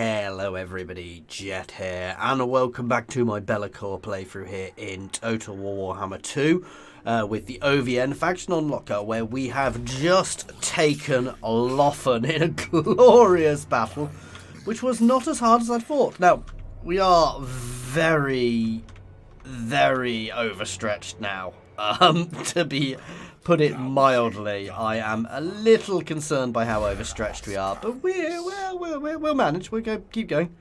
Hello everybody, Jet here, and welcome back to my Be'lakor playthrough here in Total War Warhammer 2 with the OvN Faction Unlocker, where we have just taken Loffen in a glorious battle, which was not as hard as I thought. Now, we are very overstretched now, to put it mildly. I am a little concerned by how overstretched we are, but we'll manage. We'll keep going.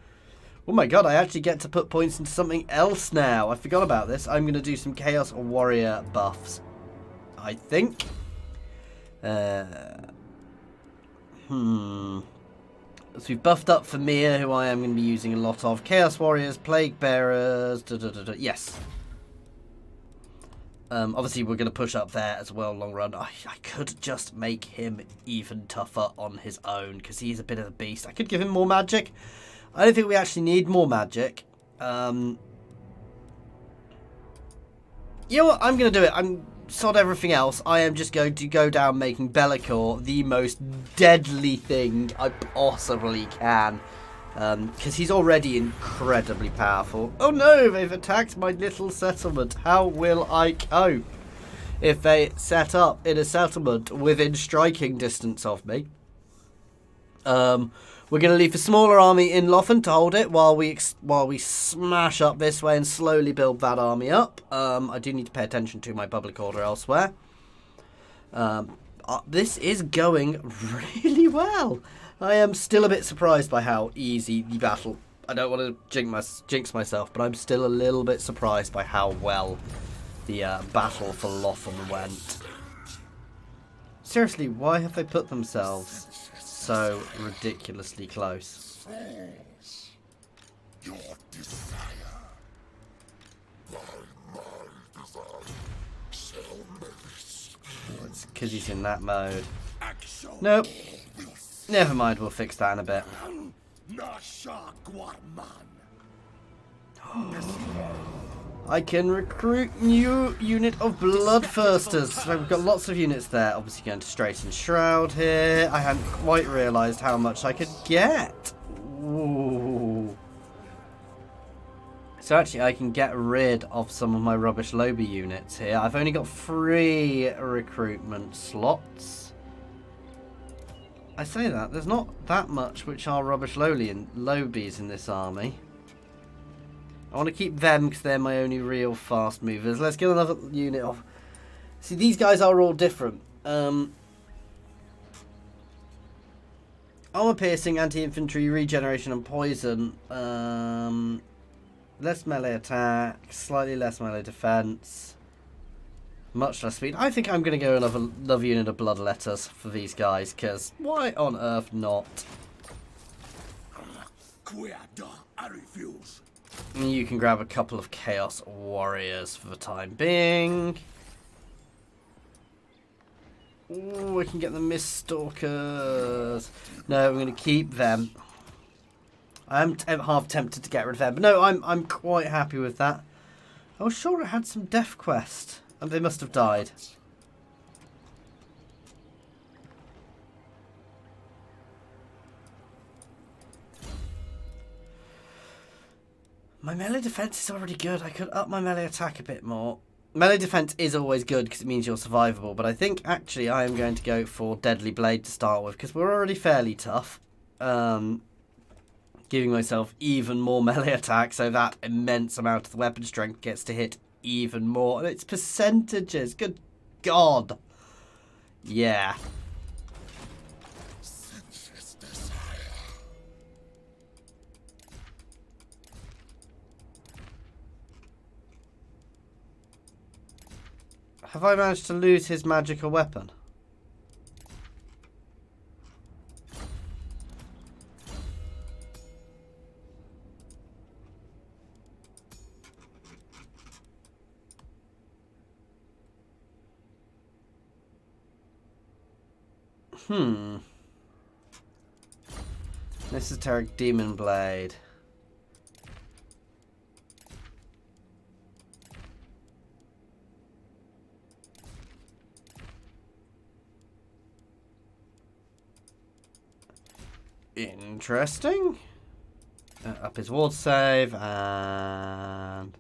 Oh my god, I actually get to put points into something else now. I forgot about this. I'm going to do some Chaos Warrior buffs, I think. So we've buffed up Famir, who I am going to be using a lot of. Chaos Warriors, Plague Bearers, yes. Obviously, we're going to push up there as well, long run. I could just make him even tougher on his own, because he's a bit of a beast. I could give him more magic. I don't think we actually need more magic. You know what? I'm going to do it. I'm sod everything else. I am just going to go down making Be'lakor the most deadly thing I possibly can. Because he's already incredibly powerful. Oh no, they've attacked my little settlement. How will I cope if they set up in a settlement within striking distance of me? We're going to leave a smaller army in Loffen to hold it while we smash up this way and slowly build that army up. I do need to pay attention to my public order elsewhere. This is going really well. I am still a bit surprised by how easy the battle... I don't want to jinx myself, but I'm still a little bit surprised by how well the battle for Loffen went. Seriously, why have they put themselves so ridiculously close? Your desire. It's because he's in that mode. Nope. Never mind, we'll fix that in a bit. I can recruit new unit of Bloodthirsters. So we've got lots of units there. Obviously going to straighten Shroud here. I hadn't quite realised how much I could get. Ooh. So actually I can get rid of some of my rubbish Lobby units here. I've only got 3 recruitment slots. I say that, there's not that much which are rubbish Lobies in this army. I want to keep them because they're my only real fast movers. Let's get another unit off. See, these guys are all different. Armor piercing, anti-infantry, regeneration and poison. Less melee attack, slightly less melee defense. Much less speed. I think I'm going to go another unit of Bloodletters for these guys, because why on earth not? I refuse. And you can grab a couple of Chaos Warriors for the time being. Ooh, we can get the Mist Stalkers. No, we're going to keep them. I am half tempted to get rid of them, but no, I'm quite happy with that. I was sure it had some Death Quest. And they must have died. My melee defense is already good. I could up my melee attack a bit more. Melee defense is always good because it means you're survivable. But I think actually I am going to go for Deadly Blade to start with because we're already fairly tough. Giving myself even more melee attack so that immense amount of the weapon strength gets to hit even more, and it's percentages. Good God. Yeah. Have I managed to lose his magical weapon? Esoteric Demon Blade. Interesting. Up his ward save, and...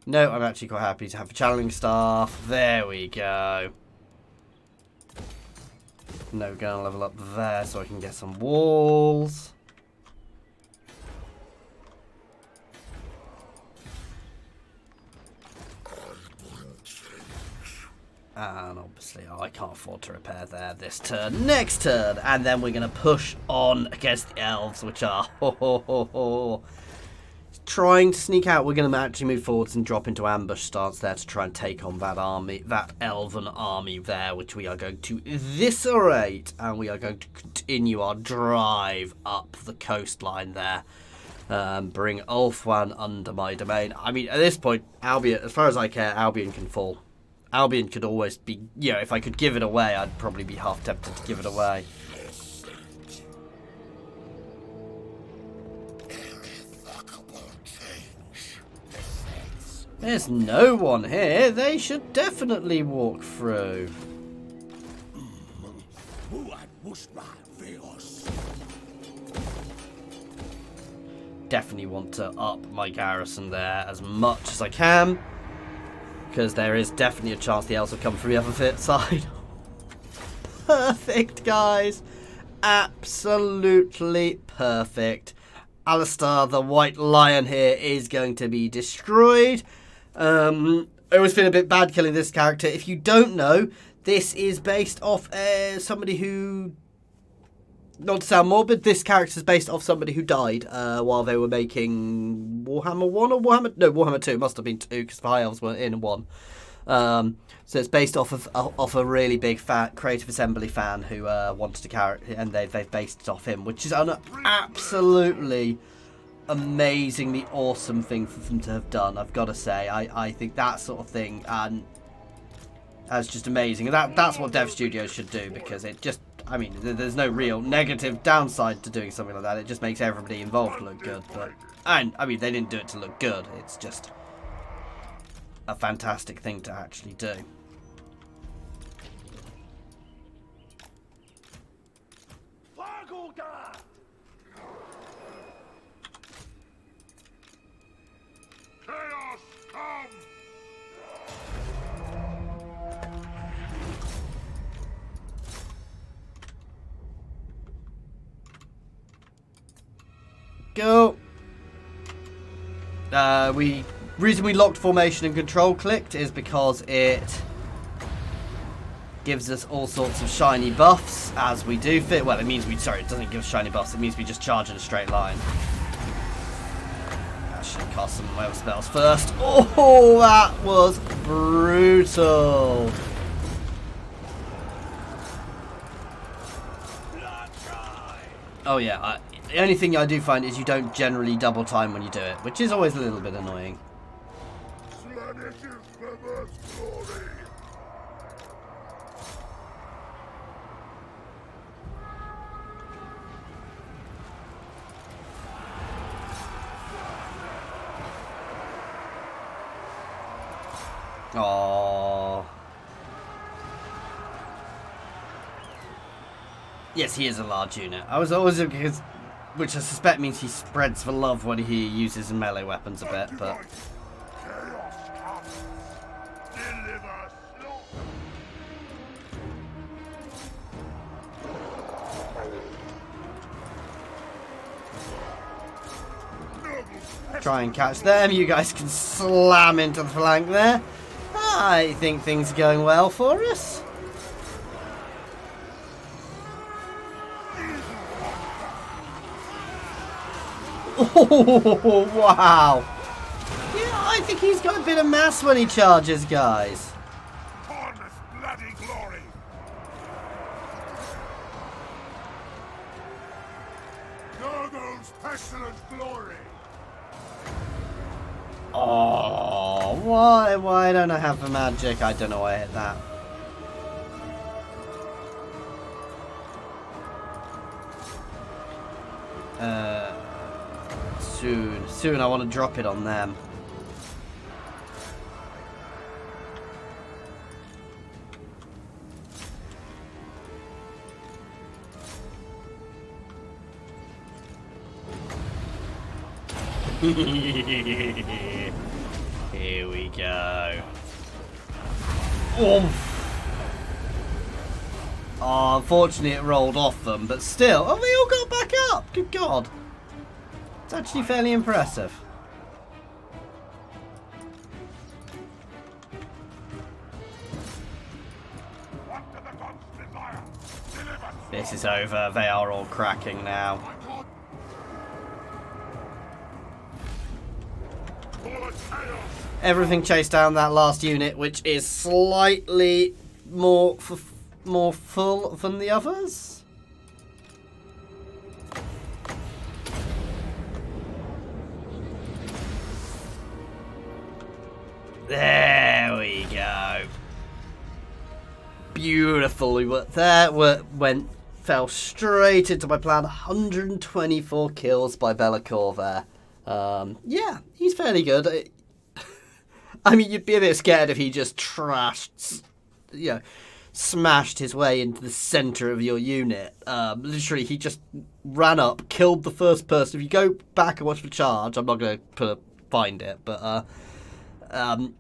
No, I'm actually quite happy to have a channeling staff. There we go. No, gonna level up there so I can get some walls. And obviously, I can't afford to repair there this turn. Next turn, and then we're going to push on against the elves, which are trying to sneak out. We're going to actually move forwards and drop into ambush stance there to try and take on that army, that elven army there, which we are going to eviscerate, and we are going to continue our drive up the coastline there. Bring Ulfwan under my domain. I mean, at this point, Albion, as far as I care, Albion can fall. Albion could always be, you know, if I could give it away, I'd probably be half tempted to give it away. There's no one here. They should definitely walk through. Definitely want to up my garrison there as much as I can. Because there is definitely a chance the elves will come from the other side. Perfect, guys. Absolutely perfect. Alistair, the White Lion here, is going to be destroyed. I always feel a bit bad killing this character. If you don't know, this is based off somebody who... Not to sound morbid, this character is based off somebody who died while they were making Warhammer 1 or Warhammer... No, Warhammer 2. It must have been 2 because the High Elves weren't in 1. So it's based off of a really big Creative Assembly fan who wanted a character, and they've based it off him, which is an absolutely amazingly awesome thing for them to have done, I've got to say. I think that sort of thing that's just amazing. And that's what dev studios should do, because it just... I mean, there's no real negative downside to doing something like that. It just makes everybody involved look good. But I mean, they didn't do it to look good. It's just a fantastic thing to actually do. Chaos, come! Go. Reason we locked formation and control clicked is because it gives us all sorts of shiny buffs as we do fit. Well, it means it doesn't give us shiny buffs. It means we just charge in a straight line. Actually, cast some web spells first. Oh, that was brutal. Oh yeah. The only thing I do find is you don't generally double time when you do it, which is always a little bit annoying. Oh. Yes, he is a large unit. I was always because, which I suspect means he spreads the love when he uses melee weapons a bit, but. Try and catch them. You guys can slam into the flank there. I think things are going well for us. Oh, wow. Yeah, I think he's got a bit of mass when he charges, guys. Bloody glory! Gurgle's pestilent glory! Oh, why don't I have the magic? I don't know why I hit that. Soon I want to drop it on them. Here we go. Oof. Oh, unfortunately it rolled off them, but still. Oh, they all got back up. Good God. It's actually fairly impressive. This is over. They are all cracking now. Everything chased down that last unit, which is slightly more full than the others. There we go. Beautiful. We were there. Fell straight into my plan. 124 kills by Bellicor there. Yeah, he's fairly good. I mean, you'd be a bit scared if he just smashed his way into the center of your unit. Literally, he just ran up, killed the first person. If you go back and watch the charge, I'm not going to find it, but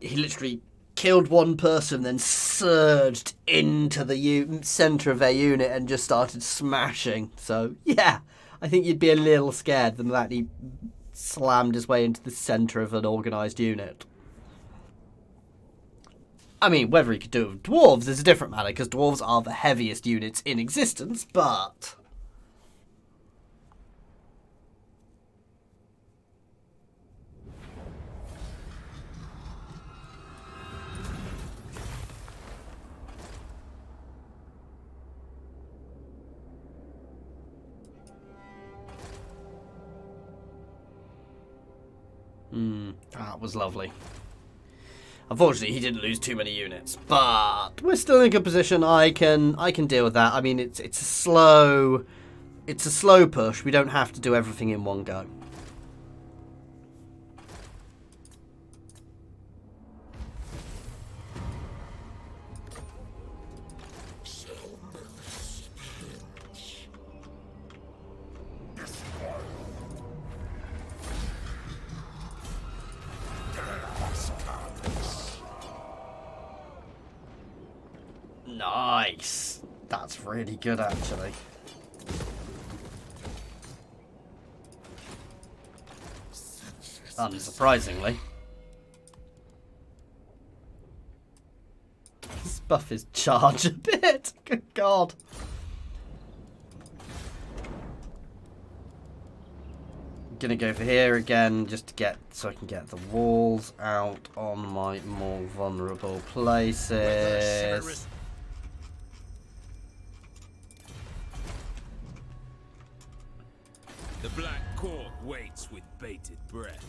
he literally killed one person, then surged into the center of their unit and just started smashing. So, yeah, I think you'd be a little scared than that he slammed his way into the center of an organized unit. I mean, whether he could do it with dwarves is a different matter, because dwarves are the heaviest units in existence, but... that was lovely. Unfortunately, he didn't lose too many units, but we're still in a good position. I can deal with that. I mean, it's a slow push. We don't have to do everything in one go. Nice. That's really good, actually. Unsurprisingly. Let's buff his charge a bit. Good God. I'm gonna go for here again just to get so I can get the walls out on my more vulnerable places. The black cork waits with bated breath.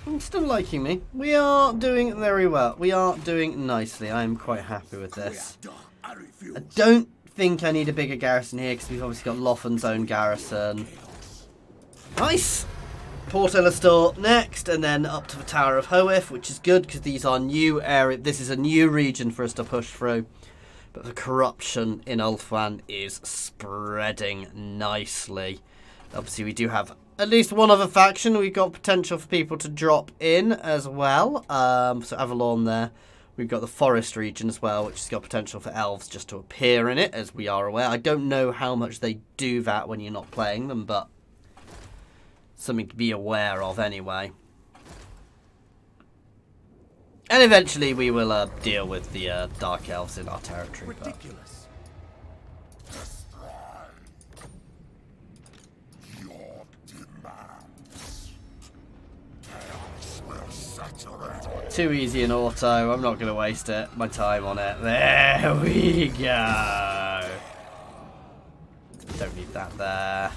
I'm still liking me. We are doing very well. We are doing nicely. I'm quite happy with this. I don't think I need a bigger garrison here because we've obviously got Loffin's own garrison. Nice! Port Illustor next, and then up to the Tower of Hoeth, which is good because these are new area. This is a new region for us to push through. But the corruption in Ulthuan is spreading nicely. Obviously, we do have at least one other faction. We've got potential for people to drop in as well. So Avalon there. We've got the forest region as well, which has got potential for elves just to appear in it, as we are aware. I don't know how much they do that when you're not playing them, but something to be aware of anyway. And eventually we will deal with the Dark Elves in our territory. Ridiculous. Your demands. Chaos will settle it. Too easy in auto. I'm not going to waste my time on it. There we go. Don't need that there.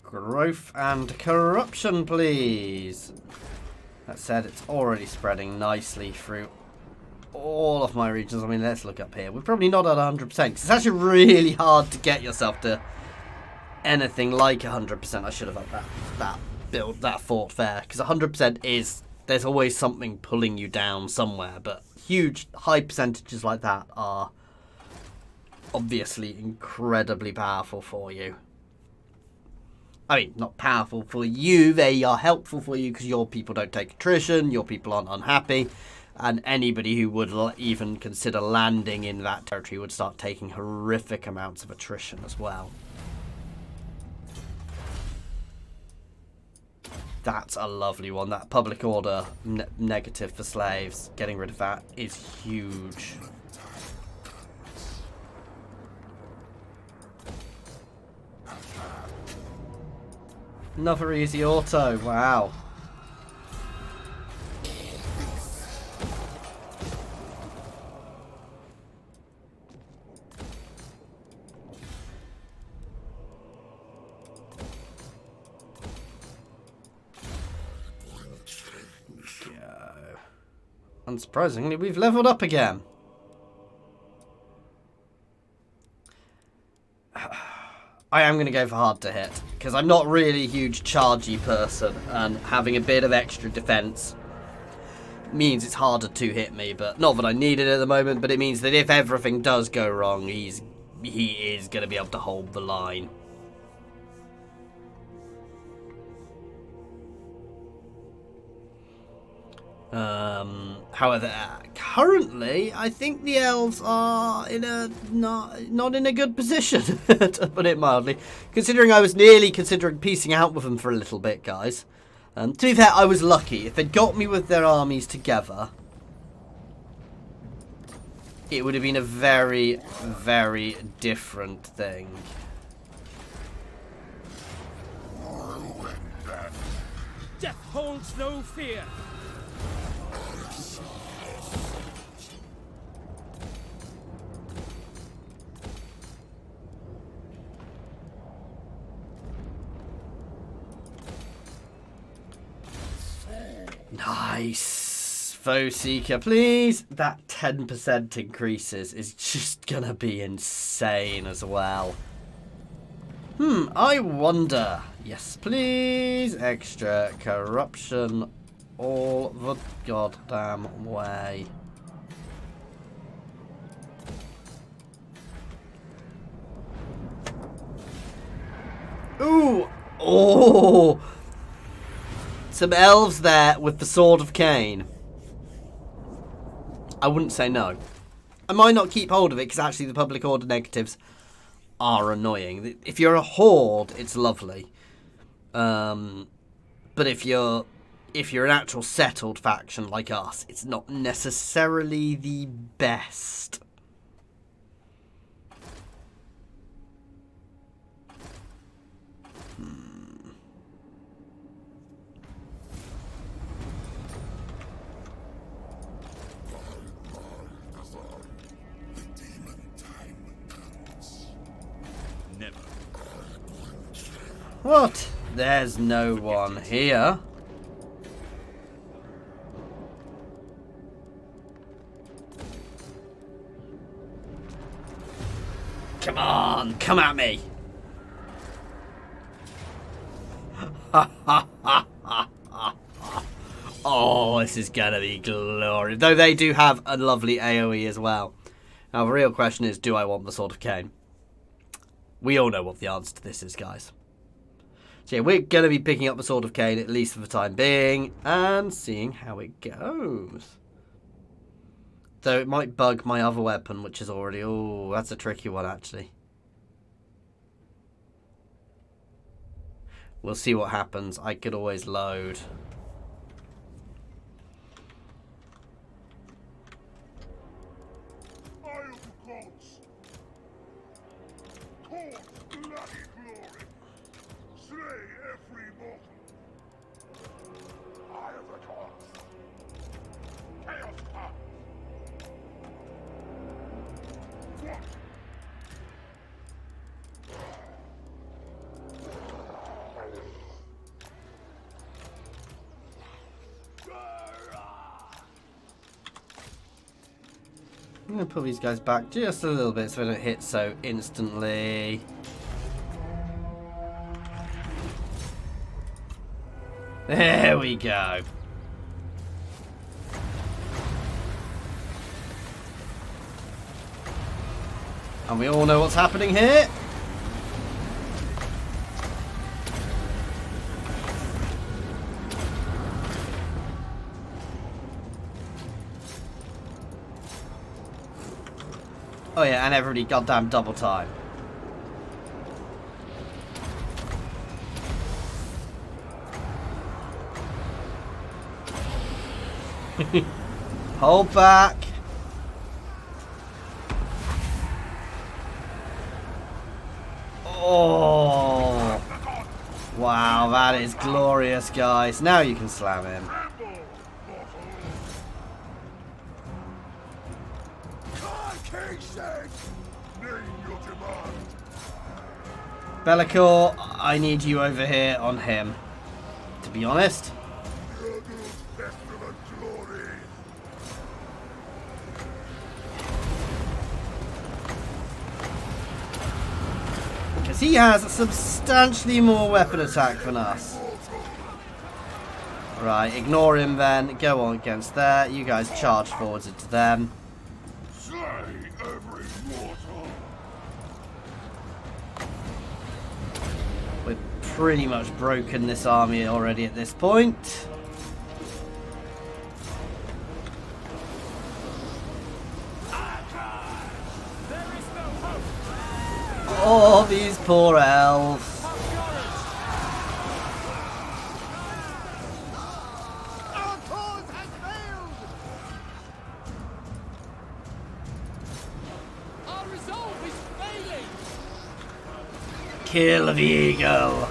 Growth and corruption, please. That said, it's already spreading nicely through all of my regions. I mean, let's look up here. We're probably not at 100% because it's actually really hard to get yourself to anything like 100%. I should have had that build, that fort fair, because 100% is, there's always something pulling you down somewhere, but huge high percentages like that are obviously incredibly powerful for you. I mean, not powerful for you, they are helpful for you because your people don't take attrition, your people aren't unhappy, and anybody who would even consider landing in that territory would start taking horrific amounts of attrition as well. That's a lovely one. That public order negative for slaves, getting rid of that is huge. Another easy auto, wow. Go. Unsurprisingly, we've leveled up again. I am going to go for hard to hit, because I'm not really a huge chargey person, and having a bit of extra defense means it's harder to hit me, but not that I need it at the moment, but it means that if everything does go wrong, he is going to be able to hold the line. However, currently, I think the elves are in a not in a good position, to put it mildly. Considering I was nearly considering piecing out with them for a little bit, guys. To be fair, I was lucky. If they'd got me with their armies together, it would have been a very, very different thing. Death holds no fear. Nice. Foe Seeker, please. That 10% increases is just gonna be insane as well. I wonder. Yes, please. Extra corruption all the goddamn way. Ooh. Oh. Some elves there with the Sword of Cain. I wouldn't say no. I might not keep hold of it because actually the public order negatives are annoying. If you're a horde, it's lovely. But if you're an actual settled faction like us, it's not necessarily the best. Never. What? There's no one here. Come on, come at me. Oh, this is gonna be glorious. Though they do have a lovely AoE as well. Now the real question is, do I want the Sword of Cain? We all know what the answer to this is, guys. So yeah, we're going to be picking up the Sword of Cain, at least for the time being, and seeing how it goes. Though it might bug my other weapon, which is already... Oh, that's a tricky one, actually. We'll see what happens. I could always load. I'm going to pull these guys back just a little bit so they don't hit so instantly. There we go. And we all know what's happening here. Oh yeah, and everybody goddamn double time. Hold back. Oh. Wow, that is glorious, guys. Now you can slam him. Bellicor, I need you over here on him, to be honest. Because he has substantially more weapon attack than us. Right, ignore him then. Go on against there. You guys charge forwards into them. We're pretty much broken this army already at this point. Oh, these poor elves. Our cause has failed! Our resolve is failing! Kill the eagle.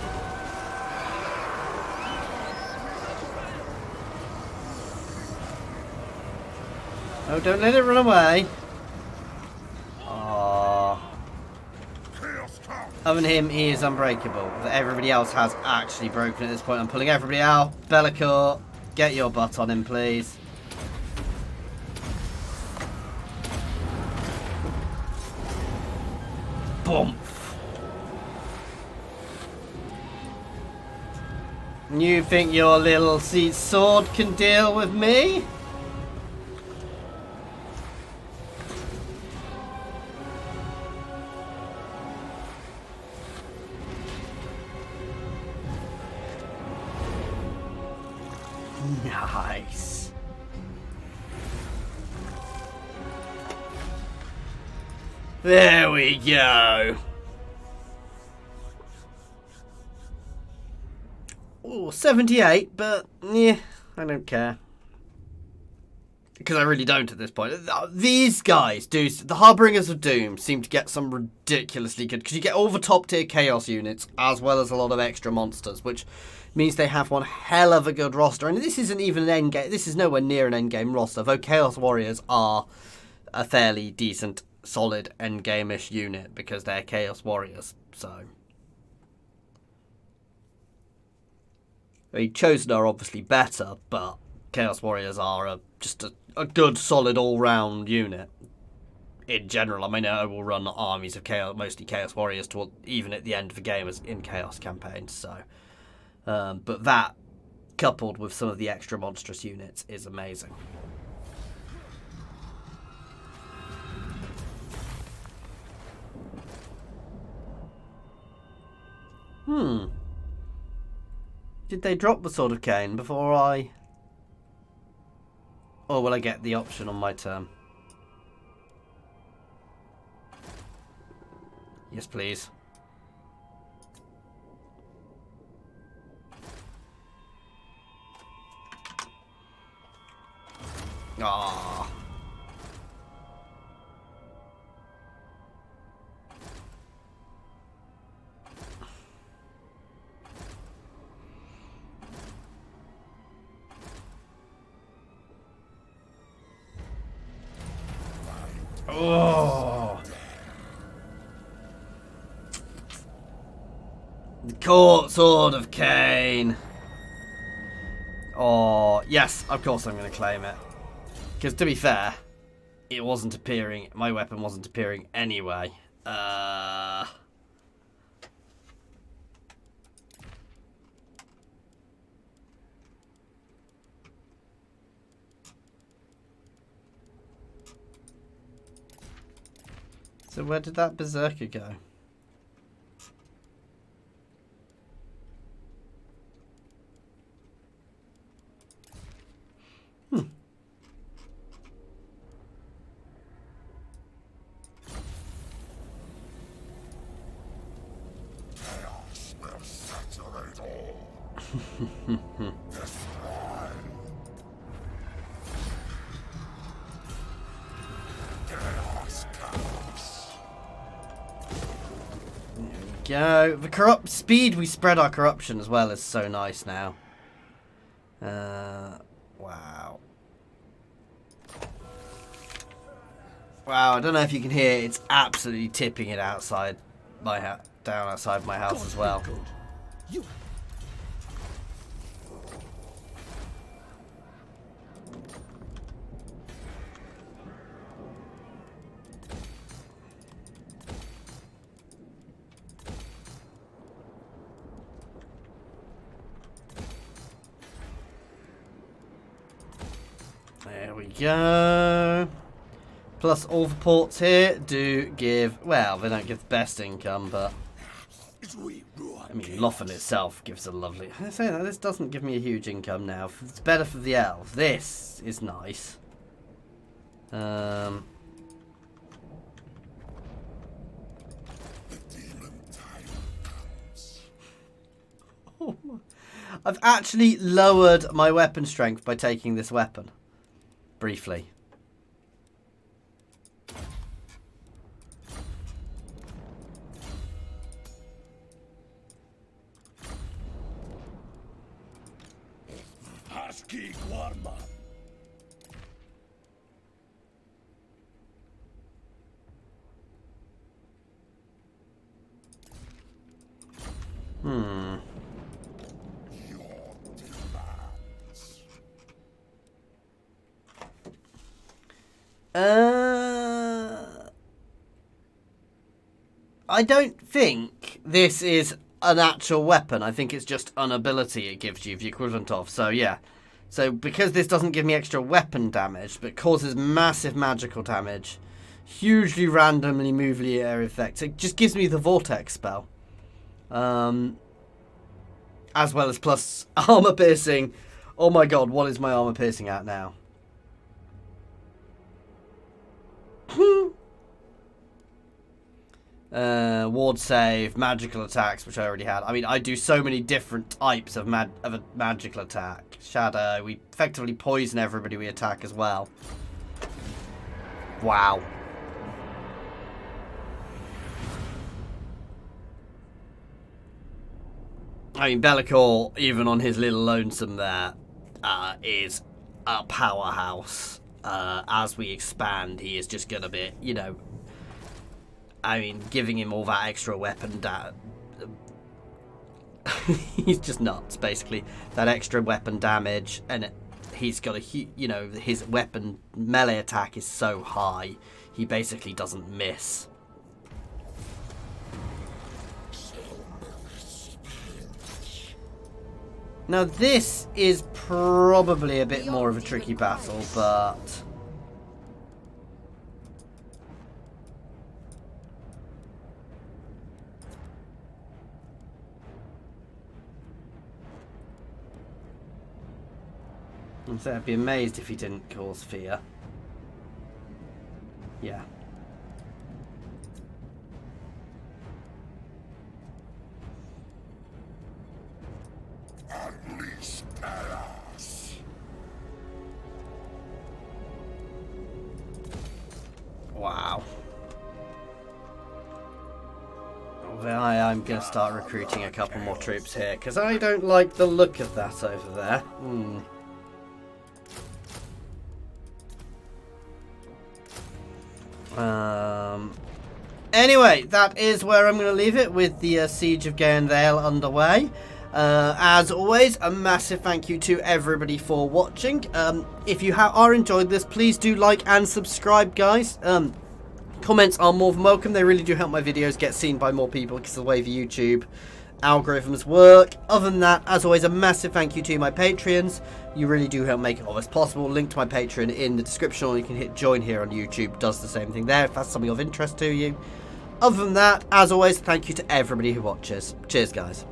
Oh, don't let it run away. Other than him, he is unbreakable. But everybody else has actually broken at this point. I'm pulling everybody out. Bellicor, get your butt on him, please. Boom. You think your little seat sword can deal with me? Nice. There we go. Oh, 78, but yeah, I don't care. Because I really don't at this point. These guys do. The Harbingers of Doom seem to get some ridiculously good. Because you get all the top tier Chaos units as well as a lot of extra monsters, which means they have one hell of a good roster. And this isn't even an end game. This is nowhere near an end game roster. Though Chaos Warriors are a fairly decent, solid end game-ish unit because they're Chaos Warriors. So. I mean, Chosen are obviously better, but Chaos Warriors are just a good, solid, all-round unit. In general, I mean, I will run armies of Chaos, mostly Chaos Warriors, to even at the end of the game as in Chaos campaigns. So, but that, coupled with some of the extra monstrous units, is amazing. Did they drop the Sword of Cain before I... Or will I get the option on my turn? Yes, please. Ah. Oh. The Court Sword of Cain. Oh, yes, of course I'm going to claim it. Because to be fair, it wasn't appearing. My weapon wasn't appearing anyway. So where did that berserker go? Chaos will saturate all. Destroy. Chaos comes. Go. The corrupt speed we spread our corruption as well is so nice now. Wow. Wow, I don't know if you can hear, it's absolutely tipping it outside my down outside my house as well. There we go. Plus all the ports here do give, well, they don't give the best income, but I mean, Loffen itself gives a lovely, I say that, this doesn't give me a huge income now. It's better for the elves. This is nice. I've actually lowered my weapon strength by taking this weapon. Briefly. I don't think this is an actual weapon. I think it's just an ability it gives you the equivalent of. So yeah. So because this doesn't give me extra weapon damage, but causes massive magical damage, hugely randomly movely area effects, it just gives me the vortex spell. As well as plus armor piercing. Oh my god, what is my armor piercing at now? Ward save, magical attacks, which I already had. I mean, I do so many different types of a magical attack. Shadow, we effectively poison everybody we attack as well. Wow. I mean, Bellicor, even on his little lonesome there, is a powerhouse. As we expand, he is just going to be, you know, I mean, giving him all that extra weapon he's just nuts, basically. That extra weapon damage, and he's got a, you know, his weapon melee attack is so high, he basically doesn't miss. Now this is probably a bit more of a tricky battle, but I'd be amazed if he didn't cause fear. Yeah. Unleash chaos. Wow. I'm going to start recruiting a couple more troops here, because I don't like the look of that over there. Anyway, that is where I'm going to leave it with the Siege of Gaenvale underway. As always, a massive thank you to everybody for watching. If you are enjoying this, please do like and subscribe, guys. Comments are more than welcome. They really do help my videos get seen by more people because of the way the YouTube algorithms work. Other than that, as always, a massive thank you to my Patreons. You really do help make it all this possible. Link to my Patreon in the description, or you can hit join here on YouTube. Does the same thing there if that's something of interest to you. Other than that, as always, thank you to everybody who watches. Cheers, guys.